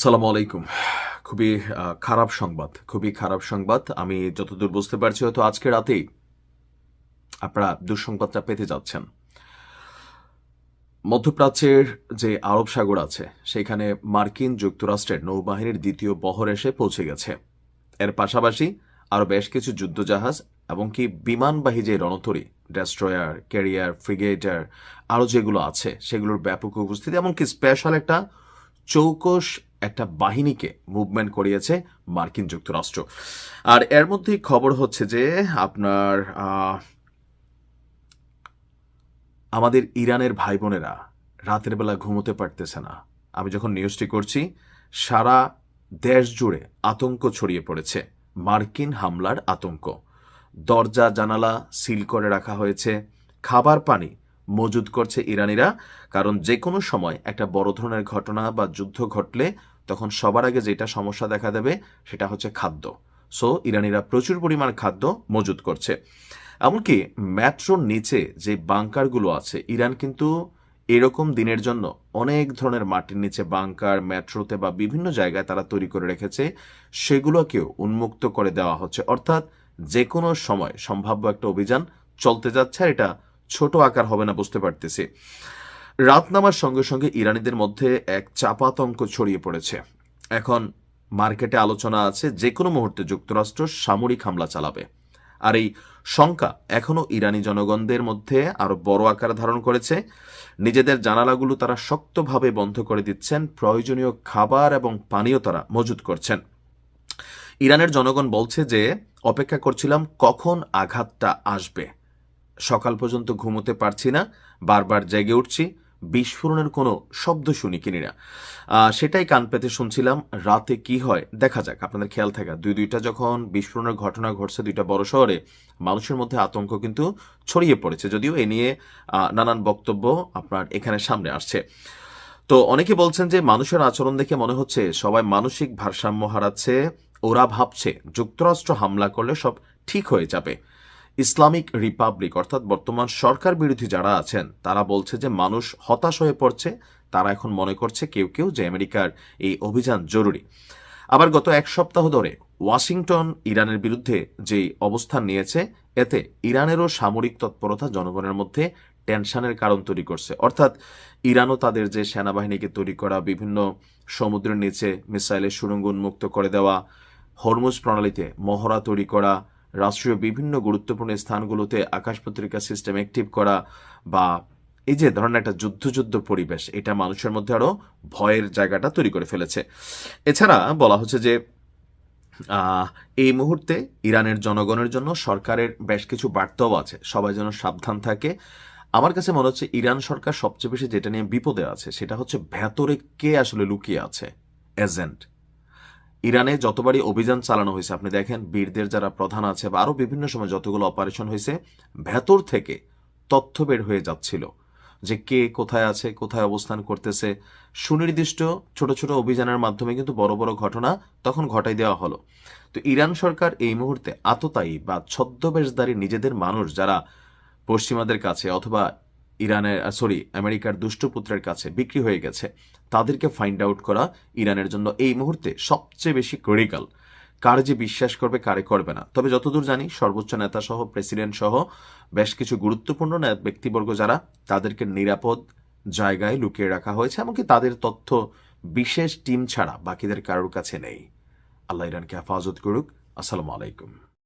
আসসালামু আলাইকুম। খুবই খারাপ সংবাদ। আমি যতদূর বুঝতে পারছি হয়তো আজকে রাতেই আপনারা দুঃসংবাদটা পেতে যাচ্ছেন। মধ্যপ্রাচ্যের যে আরব সাগর আছে সেখানে মার্কিন যুক্তরাষ্ট্রের নৌবাহিনীর দ্বিতীয় বহর এসে পৌঁছে গেছে। এর পাশাপাশি আরও বেশ কিছু যুদ্ধজাহাজ এবং কি বিমানবাহী যে রণতরী, ডেস্ট্রয়ার, ক্যারিয়ার, ফ্রিগেটার আরও যেগুলো আছে সেগুলোর ব্যাপক উপস্থিতি, এমনকি স্পেশাল চৌকস একটা বাহিনীকে মুভমেন্ট করিয়েছে মার্কিন যুক্তরাষ্ট্র। আর এর মধ্যেই খবর হচ্ছে যে আপনার আমাদের ইরানের ভাই বোনেরা রাতের বেলা ঘুমোতে পারতেছে না। আমি যখন নিউজটি করছি সারা দেশ জুড়ে আতঙ্ক ছড়িয়ে পড়েছে, মার্কিন হামলার আতঙ্ক। দরজা জানালা সিল করে রাখা হয়েছে, খাবার পানি মজুদ করছে ইরানিরা, কারণ যে কোনো সময় একটা বড় ধরনের ঘটনা বা যুদ্ধ ঘটলে তখন সবার আগে যেটা সমস্যা দেখা দেবে সেটা হচ্ছে খাদ্য। সো ইরানিরা প্রচুর পরিমাণ খাদ্য মজুদ করছে। এমনকি মেট্রোর নিচে যে বাংকারগুলো আছে, ইরান কিন্তু এরকম দিনের জন্য অনেক ধরনের মাটির নিচে বাংকার মেট্রোতে বা বিভিন্ন জায়গায় তারা তৈরি করে রেখেছে, সেগুলোকেও উন্মুক্ত করে দেওয়া হচ্ছে। অর্থাৎ যে কোনো সময় সম্ভাব্য একটা অভিযান চলতে যাচ্ছে, আর এটা ছোট আকার হবে না বুঝতে পারতেছি। রাত নামার সঙ্গে সঙ্গে ইরানিদের মধ্যে এক চাপাতঙ্ক ছড়িয়ে পড়েছে। এখন মার্কেটে আলোচনা আছে যে কোনো মুহূর্তে যুক্তরাষ্ট্র সামরিক হামলা চালাবে। আর এই শঙ্কা এখনও ইরানি জনগণদের মধ্যে আরো বড় আকার ধারণ করেছে। নিজেদের জানালাগুলো তারা শক্তভাবে বন্ধ করে দিচ্ছেন, প্রয়োজনীয় খাবার এবং পানীয় তারা মজুত করছেন। ইরানের জনগণ বলছে যে অপেক্ষা করছিলাম কখন আঘাতটা আসবে, সকাল পর্যন্ত ঘুমোতে পারছি না, বারবার জেগে উঠছি, বিস্ফোরণের কোনো শব্দ শুনি কিনি না। সেটাই কান পেতে শুনছিলাম। রাতে কি হয় দেখা যাক। আপনাদের খেয়াল থাকা দুইটা যখন বিস্ফোরণের ঘটনা ঘটছে দুইটা বড় শহরে, মানুষের মধ্যে আতঙ্ক কিন্তু ছড়িয়ে পড়েছে, যদিও এ নিয়ে নানান বক্তব্য আপনার এখানে সামনে আসছে। তো অনেকে বলছেন যে মানুষের আচরণ দেখে মনে হচ্ছে সবাই মানসিক ভারসাম্য হারাচ্ছে। ওরা ভাবছে যুক্তরাষ্ট্র হামলা করলে সব ঠিক হয়ে যাবে। ইসলামিক রিপাবলিক অর্থাৎ বর্তমান সরকার বিরোধী যারা আছেন তারা বলছে যে মানুষ হতাশ হয়ে পড়ছে। তারা এখন মনে করছে কেউ কেউ যে আমেরিকার এই অভিযান জরুরি। আবার গত এক সপ্তাহ ধরে ওয়াশিংটন ইরানের বিরুদ্ধে যে অবস্থান নিয়েছে, এতে ইরানেরও সামরিক তৎপরতা জনগণের মধ্যে টেনশনের কারণ তৈরি করছে। অর্থাৎ ইরানও তাদের যে সেনাবাহিনীকে তৈরি করা, বিভিন্ন সমুদ্রের নিচে মিসাইলের সুড়ঙ্গ উন্মুক্ত করে দেওয়া, হরমুজ প্রণালীতে মহড়া তৈরি করা, রাষ্ট্রীয় বিভিন্ন গুরুত্বপূর্ণ স্থানগুলোতে আকাশ পত্রিকা সিস্টেম অ্যাক্টিভ করা, বা এই যে ধরনের একটা যুদ্ধ পরিবেশ, এটা মানুষের মধ্যে আরো ভয়ের জায়গাটা তৈরি করে ফেলেছে। এছাড়া বলা হচ্ছে যে এই মুহূর্তে ইরানের জনগণের জন্য সরকারের বেশ কিছু বার্তাও আছে, সবাই যেন সাবধান থাকে। আমার কাছে মনে হচ্ছে ইরান সরকার সবচেয়ে বেশি যেটা নিয়ে বিপদে আছে সেটা হচ্ছে ভেতরে কে আসলে লুকিয়ে আছে, এজেন্ট। ইরানে যতবারই অভিযান চালানো হয়েছে আপনি দেখেন, বীরদের যারা প্রধান আছে বা আরো বিভিন্ন সময় যতগুলো অপারেশন হয়েছে, ভেতর থেকে তথ্য বের হয়ে যাচ্ছিল যে কে কোথায় আছে, কোথায় অবস্থান করতেছে। সুনির্দিষ্ট ছোট ছোট অভিযানের মাধ্যমে কিন্তু বড় বড় ঘটনা তখন ঘটাই দেওয়া হলো। তো ইরান সরকার এই মুহূর্তে আততায়ী বা ছদ্মবেশধারী নিজেদের মানুষ যারা পশ্চিমাদের কাছে অথবা আমেরিকার দুষ্টপুত্রের কাছে বিক্রি হয়ে গেছে, তাদেরকে ফাইন্ড আউট করা ইরানের জন্য এই মুহূর্তে সবচেয়ে বেশি ক্রিটিক্যাল। কারে যে বিশ্বাস করবে, কারে করবে না। তবে যতদূর জানি সর্বোচ্চ নেতা সহ, প্রেসিডেন্ট সহ বেশ কিছু গুরুত্বপূর্ণ ব্যক্তিবর্গ যারা, তাদেরকে নিরাপদ জায়গায় লুকিয়ে রাখা হয়েছে, এমনকি তাদের তথ্য বিশেষ টিম ছাড়া বাকিদের কারোর কাছে নেই। আল্লাহ ইরানকে হেফাজত করুক। আসসালামু আলাইকুম।